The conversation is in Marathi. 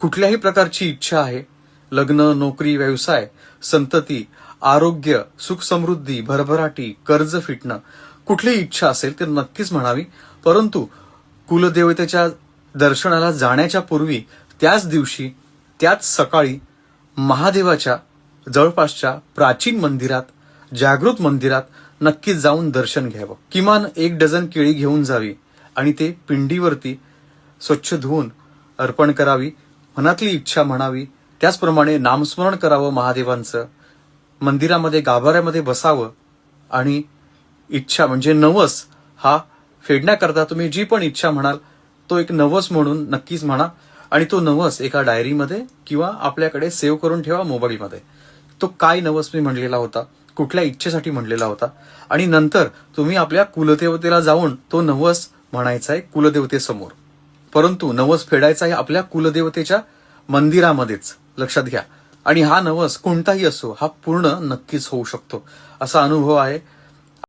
कुठल्याही प्रकारची इच्छा आहे, लग्न, नोकरी, व्यवसाय, संतती, आरोग्य, सुख समृद्धी, भरभराटी, कर्ज फिटणं, कुठलीही इच्छा असेल तर नक्कीच म्हणावी. परंतु कुलदेवतेच्या दर्शनाला जाण्याच्या पूर्वी त्याच दिवशी त्याच सकाळी महादेवाच्या जवळपासच्या प्राचीन मंदिरात, जागृत मंदिरात नक्कीच जाऊन दर्शन घ्यावं. किमान 1 डझन केळी घेऊन जावी आणि ते पिंडीवरती स्वच्छ धुवून अर्पण करावी. मनातली इच्छा म्हणावी. त्याचप्रमाणे नामस्मरण करावं महादेवांचं. मंदिरामध्ये गाभाऱ्यामध्ये बसावं आणि इच्छा म्हणजे नवस हा फेडण्याकरता तुम्ही जी पण इच्छा म्हणाल तो एक नवस म्हणून नक्कीच म्हणा आणि तो नवस एका डायरीमध्ये किंवा आपल्याकडे सेव्ह करून ठेवा मोबाईलमध्ये. तो काय नवस मी म्हणलेला होता, कुठल्या इच्छेसाठी म्हणलेला होता आणि नंतर तुम्ही आपल्या कुलदेवतेला जाऊन तो नवस म्हणायचा आहे कुलदेवतेसमोर. परंतु नवस फेडायचा आहे आपल्या कुलदेवतेच्या मंदिरामध्येच, लक्षात घ्या. आणि हा नवस कोणताही असो हा पूर्ण नक्कीच होऊ शकतो असा अनुभव आहे.